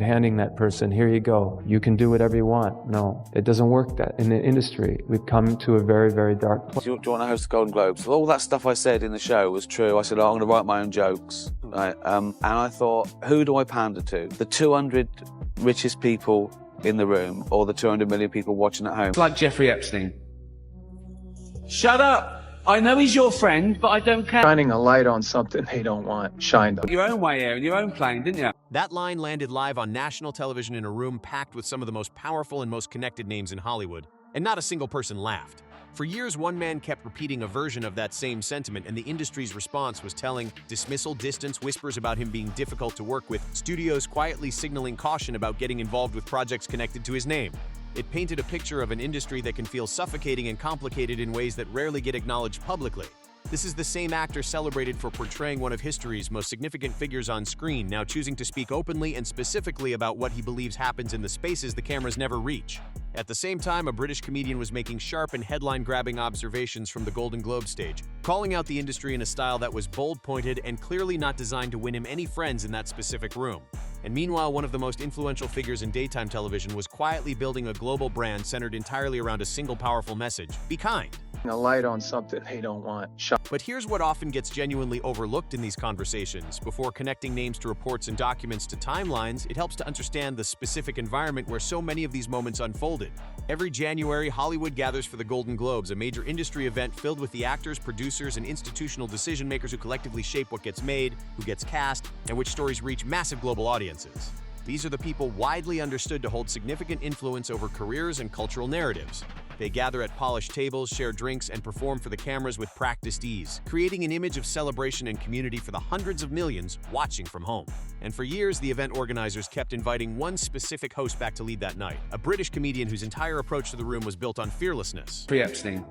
handing that person, here you go, you can do whatever you want. No, it doesn't work that in the industry. We've come to a very, very dark place. Do you want to host the Golden Globes? All that stuff I said in the show was true. I said, oh, I'm going to write my own jokes. Right? And I thought, who do I pander to? The 200 richest people in the room or the 200 million people watching at home? It's like Jeffrey Epstein. Shut up! I know he's your friend, but I don't care. Shining a light on something they don't want shined on. Your own way here, in your own plane, didn't you? That line landed live on national television in a room packed with some of the most powerful and most connected names in Hollywood, and not a single person laughed. For years, one man kept repeating a version of that same sentiment, and the industry's response was telling: dismissal, distance, whispers about him being difficult to work with, studios quietly signaling caution about getting involved with projects connected to his name. It painted a picture of an industry that can feel suffocating and complicated in ways that rarely get acknowledged publicly. This is the same actor celebrated for portraying one of history's most significant figures on screen, now choosing to speak openly and specifically about what he believes happens in the spaces the cameras never reach. At the same time, a British comedian was making sharp and headline-grabbing observations from the Golden Globe stage, calling out the industry in a style that was bold-pointed and clearly not designed to win him any friends in that specific room. And meanwhile, one of the most influential figures in daytime television was quietly building a global brand centered entirely around a single powerful message: be kind. A light on something they don't want shine. But here's what often gets genuinely overlooked in these conversations. Before connecting names to reports and documents to timelines, it helps to understand the specific environment where so many of these moments unfolded. Every January, Hollywood gathers for the Golden Globes, a major industry event filled with the actors, producers, and institutional decision-makers who collectively shape what gets made, who gets cast, and which stories reach massive global audiences. These are the people widely understood to hold significant influence over careers and cultural narratives. They gather at polished tables, share drinks, and perform for the cameras with practiced ease, creating an image of celebration and community for the hundreds of millions watching from home. And for years, the event organizers kept inviting one specific host back to lead that night, a British comedian whose entire approach to the room was built on fearlessness. Jeffrey Epstein.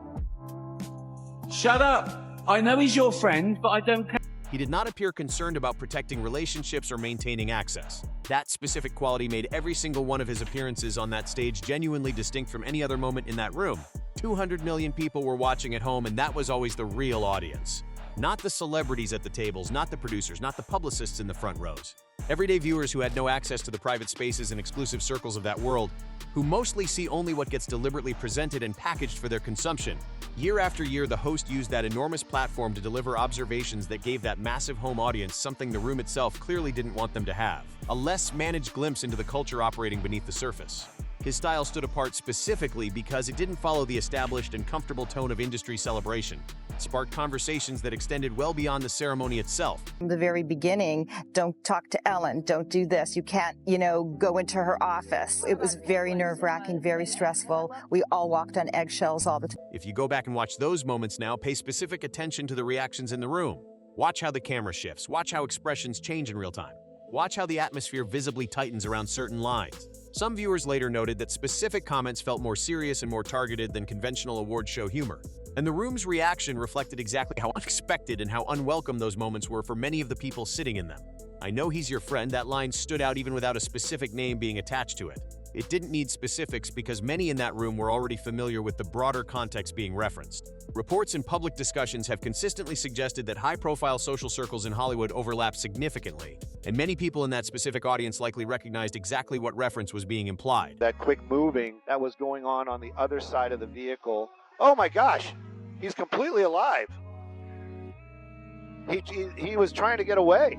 Shut up! I know he's your friend, but I don't care. He did not appear concerned about protecting relationships or maintaining access. That specific quality made every single one of his appearances on that stage genuinely distinct from any other moment in that room. 200 million people were watching at home, and that was always the real audience. Not the celebrities at the tables, not the producers, not the publicists in the front rows. Everyday viewers who had no access to the private spaces and exclusive circles of that world, who mostly see only what gets deliberately presented and packaged for their consumption. Year after year, the host used that enormous platform to deliver observations that gave that massive home audience something the room itself clearly didn't want them to have: a less managed glimpse into the culture operating beneath the surface. His style stood apart specifically because it didn't follow the established and comfortable tone of industry celebration. It sparked conversations that extended well beyond the ceremony itself. From the very beginning, don't talk to Ellen, don't do this, you can't, go into her office. It was very nerve-wracking, very stressful. We all walked on eggshells all the time. If you go back and watch those moments now, pay specific attention to the reactions in the room. Watch how the camera shifts, watch how expressions change in real time. Watch how the atmosphere visibly tightens around certain lines. Some viewers later noted that specific comments felt more serious and more targeted than conventional award show humor. And the room's reaction reflected exactly how unexpected and how unwelcome those moments were for many of the people sitting in them. I know he's your friend, that line stood out even without a specific name being attached to it. It didn't need specifics because many in that room were already familiar with the broader context being referenced. Reports and public discussions have consistently suggested that high-profile social circles in Hollywood overlap significantly, and many people in that specific audience likely recognized exactly what reference was being implied. That quick moving that was going on the other side of the vehicle. Oh my gosh, he's completely alive. He was trying to get away.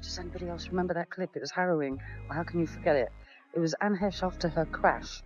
Does anybody else remember that clip? It was harrowing. Well, how can you forget it? It was Anne Hesh after her crash,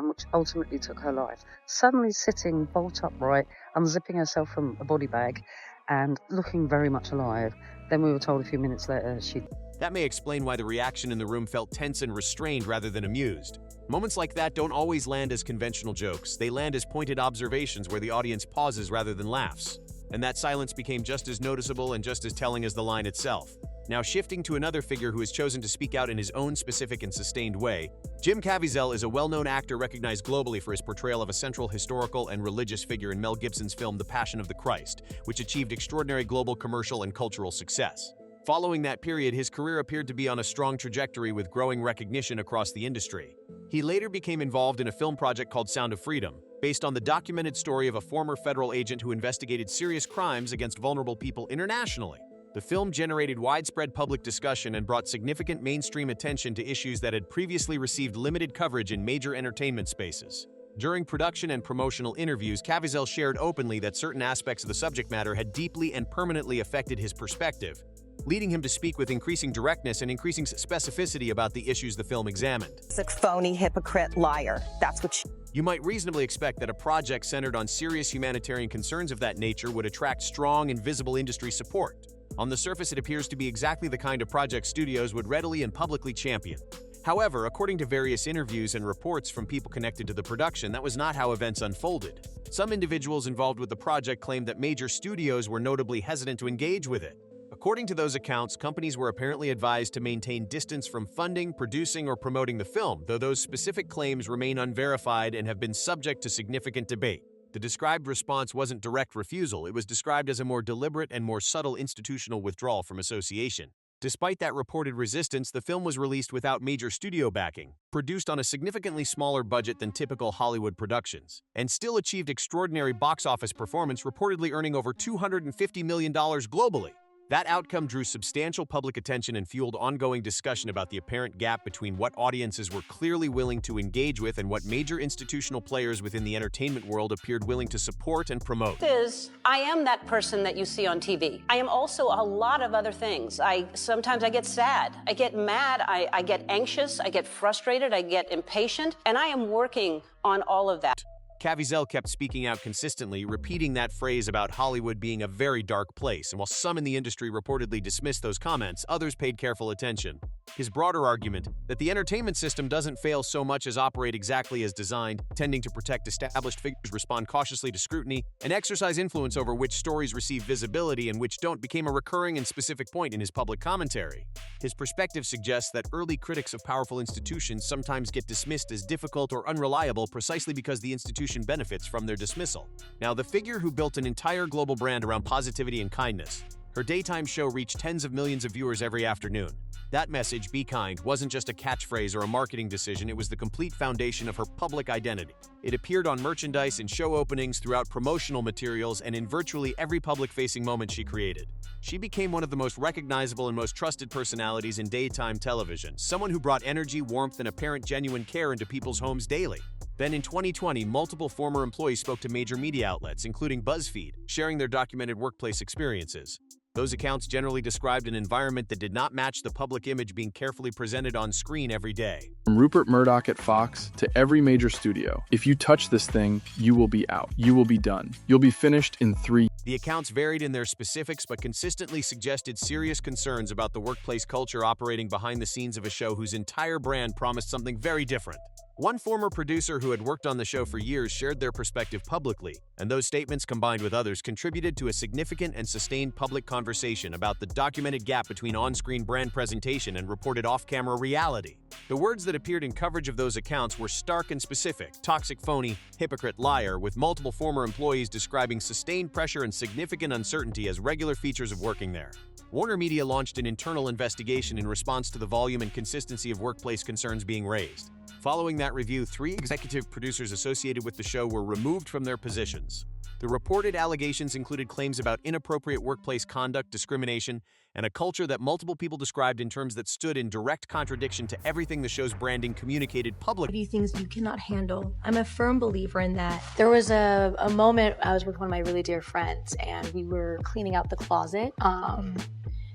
which ultimately took her life, suddenly sitting bolt upright, unzipping herself from a body bag and looking very much alive. Then we were told a few minutes later she... That may explain why the reaction in the room felt tense and restrained rather than amused. Moments like that don't always land as conventional jokes. They land as pointed observations where the audience pauses rather than laughs. And that silence became just as noticeable and just as telling as the line itself. Now shifting to another figure who has chosen to speak out in his own specific and sustained way, Jim Caviezel is a well-known actor recognized globally for his portrayal of a central historical and religious figure in Mel Gibson's film The Passion of the Christ, which achieved extraordinary global commercial and cultural success. Following that period, his career appeared to be on a strong trajectory with growing recognition across the industry. He later became involved in a film project called Sound of Freedom, based on the documented story of a former federal agent who investigated serious crimes against vulnerable people internationally. The film generated widespread public discussion and brought significant mainstream attention to issues that had previously received limited coverage in major entertainment spaces. During production and promotional interviews, Caviezel shared openly that certain aspects of the subject matter had deeply and permanently affected his perspective, leading him to speak with increasing directness and increasing specificity about the issues the film examined. It's a phony, hypocrite, liar. That's what You might reasonably expect that a project centered on serious humanitarian concerns of that nature would attract strong and visible industry support. On the surface, it appears to be exactly the kind of project studios would readily and publicly champion. However, according to various interviews and reports from people connected to the production, that was not how events unfolded. Some individuals involved with the project claimed that major studios were notably hesitant to engage with it. According to those accounts, companies were apparently advised to maintain distance from funding, producing, or promoting the film, though those specific claims remain unverified and have been subject to significant debate. The described response wasn't direct refusal, it was described as a more deliberate and more subtle institutional withdrawal from association. Despite that reported resistance, the film was released without major studio backing, produced on a significantly smaller budget than typical Hollywood productions, and still achieved extraordinary box office performance, reportedly earning over $250 million globally. That outcome drew substantial public attention and fueled ongoing discussion about the apparent gap between what audiences were clearly willing to engage with and what major institutional players within the entertainment world appeared willing to support and promote. I am that person that you see on TV. I am also a lot of other things. Sometimes I get sad, I get mad, I get anxious, I get frustrated, I get impatient, and I am working on all of that. Caviezel kept speaking out consistently, repeating that phrase about Hollywood being a very dark place, and while some in the industry reportedly dismissed those comments, others paid careful attention. His broader argument, that the entertainment system doesn't fail so much as operate exactly as designed, tending to protect established figures, respond cautiously to scrutiny, and exercise influence over which stories receive visibility and which don't, became a recurring and specific point in his public commentary. His perspective suggests that early critics of powerful institutions sometimes get dismissed as difficult or unreliable precisely because the institution benefits from their dismissal. Now, the figure who built an entire global brand around positivity and kindness, her daytime show reached tens of millions of viewers every afternoon. That message, "Be kind," wasn't just a catchphrase or a marketing decision, it was the complete foundation of her public identity. It appeared on merchandise and show openings, throughout promotional materials, and in virtually every public-facing moment she created. She became one of the most recognizable and most trusted personalities in daytime television, someone who brought energy, warmth, and apparent genuine care into people's homes daily. Then in 2020, multiple former employees spoke to major media outlets, including BuzzFeed, sharing their documented workplace experiences. Those accounts generally described an environment that did not match the public image being carefully presented on screen every day. From Rupert Murdoch at Fox to every major studio, if you touch this thing, you will be out. You will be done. You'll be finished in 3 The accounts varied in their specifics but consistently suggested serious concerns about the workplace culture operating behind the scenes of a show whose entire brand promised something very different. One former producer who had worked on the show for years shared their perspective publicly, and those statements combined with others contributed to a significant and sustained public conversation about the documented gap between on-screen brand presentation and reported off-camera reality. The words that appeared in coverage of those accounts were stark and specific: toxic, phony, hypocrite, liar, with multiple former employees describing sustained pressure and significant uncertainty as regular features of working there. Warner Media launched an internal investigation in response to the volume and consistency of workplace concerns being raised. Following that review, 3 executive producers associated with the show were removed from their positions. The reported allegations included claims about inappropriate workplace conduct, discrimination, and a culture that multiple people described in terms that stood in direct contradiction to everything the show's branding communicated publicly. Things you cannot handle. I'm a firm believer in that. There was a moment I was with one of my really dear friends, and we were cleaning out the closet.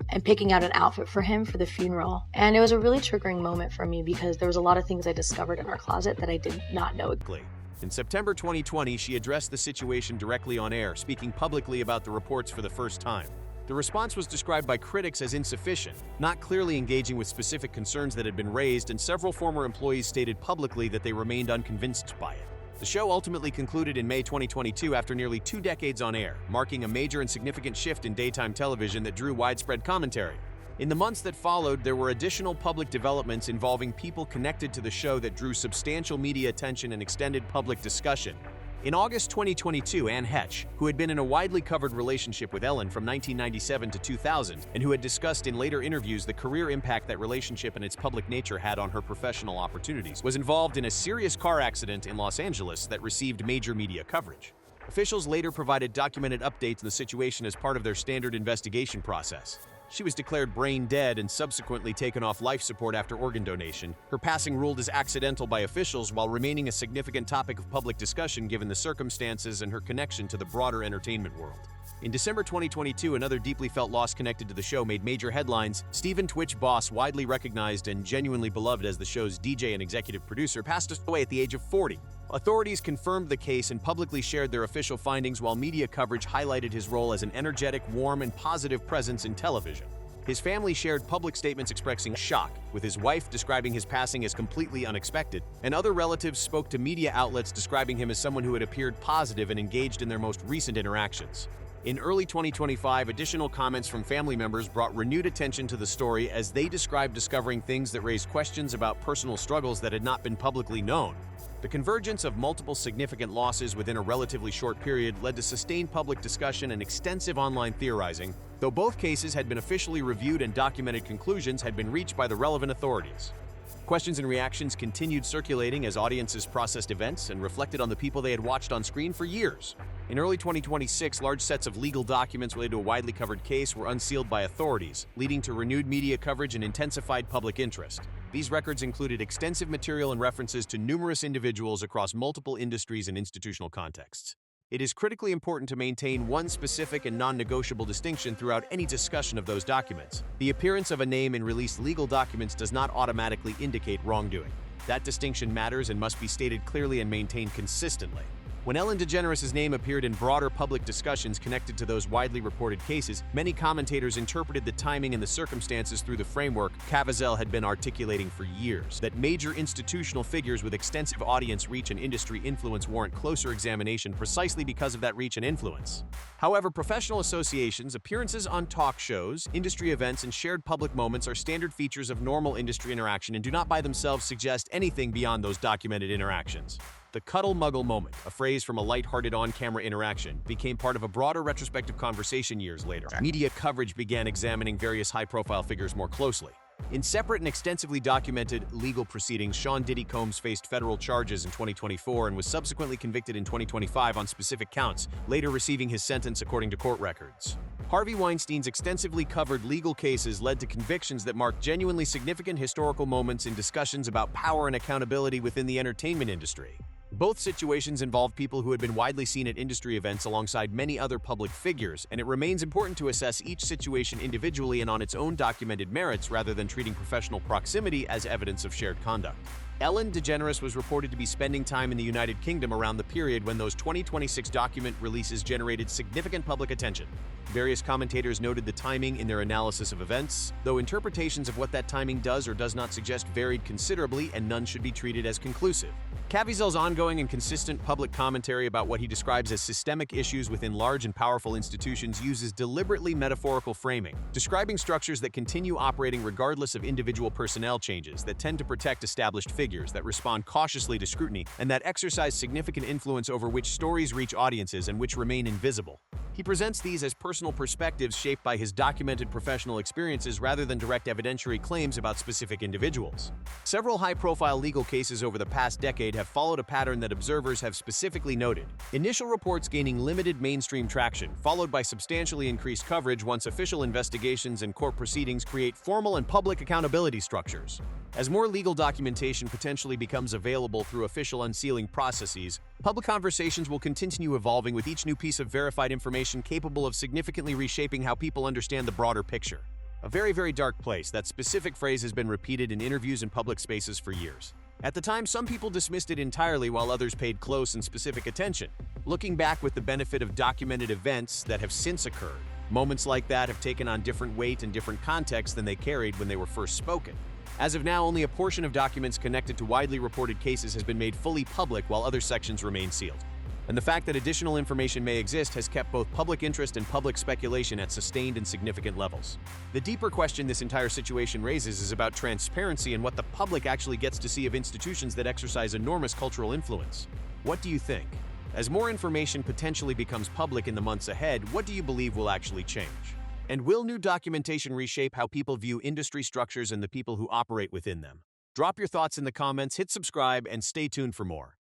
And picking out an outfit for him for the funeral. And it was a really triggering moment for me because there was a lot of things I discovered in our closet that I did not know. In September 2020, she addressed the situation directly on air, speaking publicly about the reports for the first time. The response was described by critics as insufficient, not clearly engaging with specific concerns that had been raised, and several former employees stated publicly that they remained unconvinced by it. The show ultimately concluded in May 2022 after nearly 2 decades on air, marking a major and significant shift in daytime television that drew widespread commentary. In the months that followed, there were additional public developments involving people connected to the show that drew substantial media attention and extended public discussion. In August 2022, Anne Heche, who had been in a widely covered relationship with Ellen from 1997 to 2000, and who had discussed in later interviews the career impact that relationship and its public nature had on her professional opportunities, was involved in a serious car accident in Los Angeles that received major media coverage. Officials later provided documented updates on the situation as part of their standard investigation process. She was declared brain dead and subsequently taken off life support after organ donation. Her passing ruled as accidental by officials while remaining a significant topic of public discussion given the circumstances and her connection to the broader entertainment world. In December 2022, another deeply felt loss connected to the show made major headlines. Stephen Twitch Boss, widely recognized and genuinely beloved as the show's DJ and executive producer, passed away at the age of 40. Authorities confirmed the case and publicly shared their official findings, while media coverage highlighted his role as an energetic, warm, and positive presence in television. His family shared public statements expressing shock, with his wife describing his passing as completely unexpected, and other relatives spoke to media outlets describing him as someone who had appeared positive and engaged in their most recent interactions. In early 2025, additional comments from family members brought renewed attention to the story as they described discovering things that raised questions about personal struggles that had not been publicly known. The convergence of multiple significant losses within a relatively short period led to sustained public discussion and extensive online theorizing, though both cases had been officially reviewed and documented conclusions had been reached by the relevant authorities. Questions and reactions continued circulating as audiences processed events and reflected on the people they had watched on screen for years. In early 2026, large sets of legal documents related to a widely covered case were unsealed by authorities, leading to renewed media coverage and intensified public interest. These records included extensive material and references to numerous individuals across multiple industries and institutional contexts. It is critically important to maintain one specific and non-negotiable distinction throughout any discussion of those documents. The appearance of a name in released legal documents does not automatically indicate wrongdoing. That distinction matters and must be stated clearly and maintained consistently. When Ellen DeGeneres' name appeared in broader public discussions connected to those widely reported cases, many commentators interpreted the timing and the circumstances through the framework Caviezel had been articulating for years, that major institutional figures with extensive audience reach and industry influence warrant closer examination precisely because of that reach and influence. However, professional associations, appearances on talk shows, industry events, and shared public moments are standard features of normal industry interaction and do not by themselves suggest anything beyond those documented interactions. The cuddle-muggle moment, a phrase from a light-hearted on-camera interaction, became part of a broader retrospective conversation years later. Media coverage began examining various high-profile figures more closely. In separate and extensively documented legal proceedings, Sean Diddy Combs faced federal charges in 2024 and was subsequently convicted in 2025 on specific counts, later receiving his sentence according to court records. Harvey Weinstein's extensively covered legal cases led to convictions that marked genuinely significant historical moments in discussions about power and accountability within the entertainment industry. Both situations involved people who had been widely seen at industry events alongside many other public figures, and it remains important to assess each situation individually and on its own documented merits rather than treating professional proximity as evidence of shared conduct. Ellen DeGeneres was reported to be spending time in the United Kingdom around the period when those 2026 document releases generated significant public attention. Various commentators noted the timing in their analysis of events, though interpretations of what that timing does or does not suggest varied considerably, and none should be treated as conclusive. Caviezel's ongoing and consistent public commentary about what he describes as systemic issues within large and powerful institutions uses deliberately metaphorical framing, describing structures that continue operating regardless of individual personnel changes, that tend to protect established figures, that respond cautiously to scrutiny, and that exercise significant influence over which stories reach audiences and which remain invisible. He presents these as personal perspectives shaped by his documented professional experiences rather than direct evidentiary claims about specific individuals. Several high-profile legal cases over the past decade have followed a pattern that observers have specifically noted. Initial reports gaining limited mainstream traction, followed by substantially increased coverage once official investigations and court proceedings create formal and public accountability structures. As more legal documentation potentially becomes available through official unsealing processes, public conversations will continue evolving with each new piece of verified information capable of significantly reshaping how people understand the broader picture. A very, very dark place. That specific phrase has been repeated in interviews and public spaces for years. At the time, some people dismissed it entirely while others paid close and specific attention. Looking back with the benefit of documented events that have since occurred, moments like that have taken on different weight and different context than they carried when they were first spoken. As of now, only a portion of documents connected to widely reported cases has been made fully public while other sections remain sealed. And the fact that additional information may exist has kept both public interest and public speculation at sustained and significant levels. The deeper question this entire situation raises is about transparency and what the public actually gets to see of institutions that exercise enormous cultural influence. What do you think? As more information potentially becomes public in the months ahead, what do you believe will actually change? And will new documentation reshape how people view industry structures and the people who operate within them? Drop your thoughts in the comments, hit subscribe, and stay tuned for more.